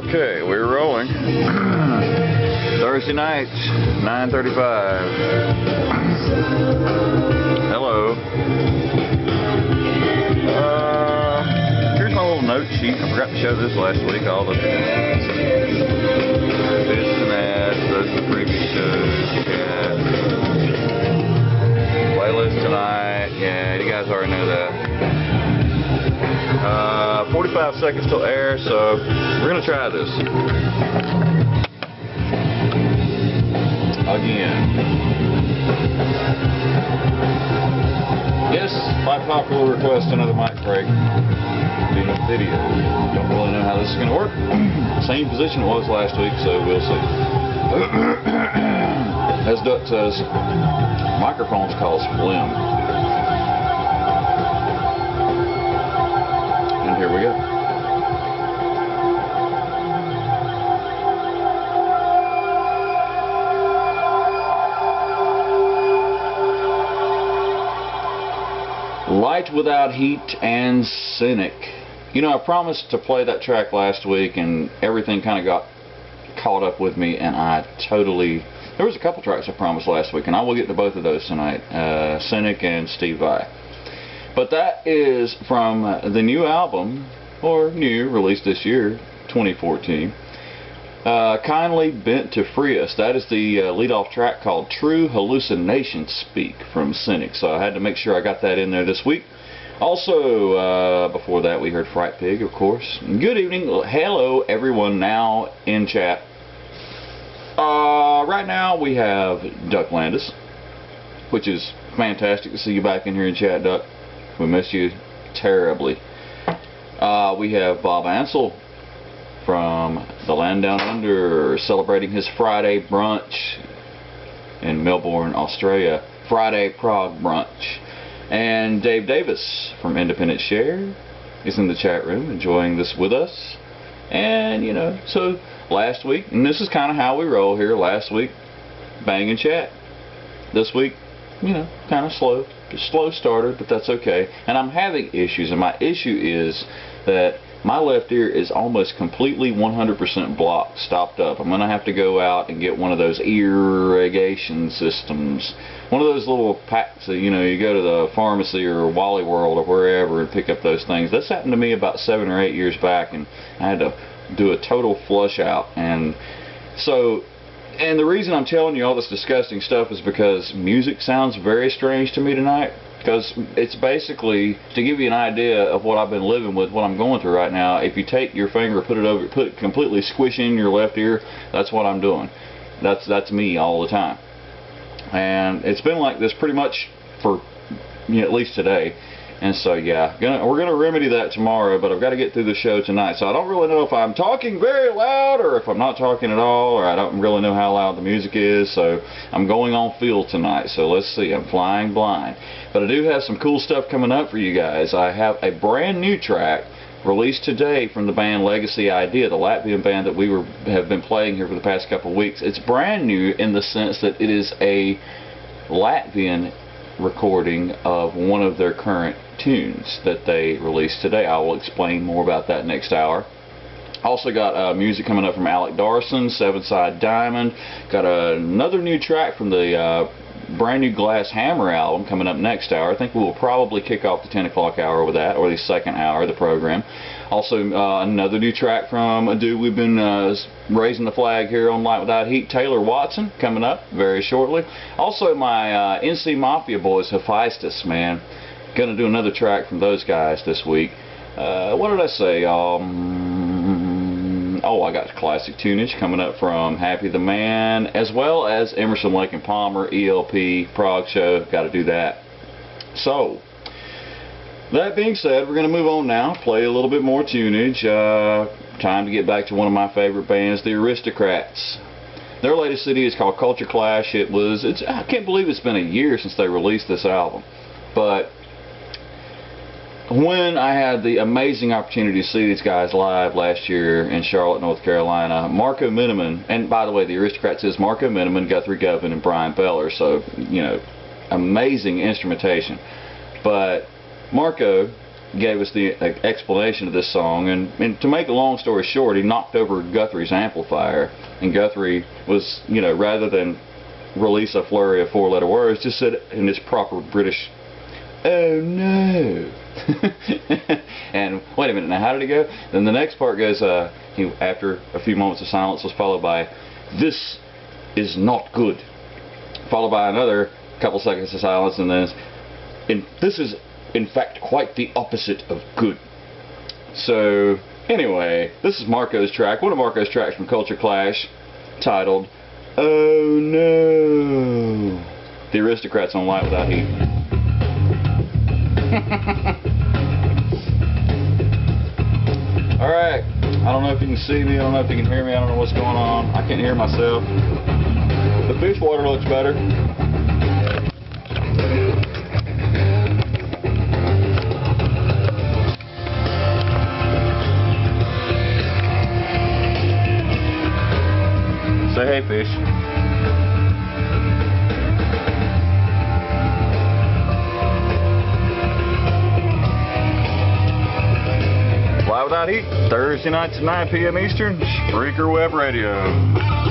Okay, we're rolling. Thursday night, 9:35. Hello. Here's my little note sheet. I forgot to show this last week. All the bits and ads, those are the previous shows. Yeah. Playlist tonight. Yeah, you guys already know that. 45 seconds till air, so we're going to try this. Again. Yes, by popular request, another mic break. Being a video. Don't really know how this is going to work. Same position it was last week, so we'll see. As Duck says, microphones cause phlegm. And here we go. Light Without Heat and Cynic. You know, I promised to play that track last week and everything kind of got caught up with me, and there was a couple tracks I promised last week, and I will get to both of those tonight, Cynic and Steve Vai. But that is from the new album, or new, released this year, 2014. Kindly Bent to Free Us. That is the lead-off track called True Hallucination Speak from Cynic. So I had to make sure I got that in there this week. Also, before that, we heard Fright Pig, of course. Good evening. Hello, everyone now in chat. Right now, we have Duck Landis, which is fantastic to see you back in here in chat, Duck. We miss you terribly. We have Bob Ansel from the land down under, celebrating his Friday brunch in Melbourne, Australia. Friday Prague brunch. And Dave Davis from Independent Share is in the chat room enjoying this with us. And, you know, so last week, and this is kind of how we roll here, last week, bang and chat. This week, you know, kind of slow. Just slow starter, but that's okay. And I'm having issues, and my issue is that my left ear is almost completely 100% blocked, stopped up. I'm going to have to go out and get one of those irrigation systems. One of those little packs that, you know, you go to the pharmacy or Wally World or wherever and pick up those things. This happened to me about 7 or 8 years back, and I had to do a total flush out. And so, and the reason I'm telling you all this disgusting stuff is because music sounds very strange to me tonight. Because it's basically, to give you an idea of what I've been living with, what I'm going through right now, if you take your finger, completely squish in your left ear, that's what I'm doing. That's me all the time. And it's been like this pretty much for, you know, at least today. And so, yeah, we're going to remedy that tomorrow, but I've got to get through the show tonight. So I don't really know if I'm talking very loud or if I'm not talking at all, or I don't really know how loud the music is. So I'm going on feel tonight. So let's see. I'm flying blind. But I do have some cool stuff coming up for you guys. I have a brand new track released today from the band Legacy Idea, the Latvian band that we have been playing here for the past couple of weeks. It's brand new in the sense that it is a Latvian recording of one of their current tunes that they released today. I will explain more about that next hour. Also got music coming up from Alec Darson, Seven Side Diamond. Got another new track from the brand new Glass Hammer album coming up next hour. I think we will probably kick off the 10 o'clock hour with that, or the second hour of the program. Also another new track from a dude we've been raising the flag here on Light Without Heat, Taylor Watson, coming up very shortly. Also my NC Mafia boys, Hephaestus, man. Gonna do another track from those guys this week. What did I say? Oh, I got classic tunage coming up from Happy the Man, as well as Emerson, Lake and Palmer, ELP, Prague show. Got to do that. So, that being said, we're going to move on now, play a little bit more tunage. Time to get back to one of my favorite bands, the Aristocrats. Their latest CD is called Culture Clash. I can't believe it's been a year since they released this album. But when I had the amazing opportunity to see these guys live last year in Charlotte, North Carolina, Marco Miniman, and by the way, the Aristocrats is Marco Miniman, Guthrie Govan, and Brian Beller, so, you know, amazing instrumentation. But Marco gave us the explanation of this song, and to make a long story short, he knocked over Guthrie's amplifier, and Guthrie was, you know, rather than release a flurry of 4-letter words, just said in this proper British, "Oh no." And wait a minute, now how did it go? Then the next part goes, after a few moments of silence was followed by, "This is not good," followed by another couple seconds of silence, and then this is in fact quite the opposite of good. So anyway, this is Marco's track, one of Marco's tracks from Culture Clash, titled "Oh No." The Aristocrats on Light Without Heat. Alright, I don't know if you can see me, I don't know if you can hear me, I don't know what's going on. I can't hear myself. The fish water looks better. Say hey, fish. Live Without Heat, Thursday nights at 9 p.m. Eastern, Spreaker Web Radio.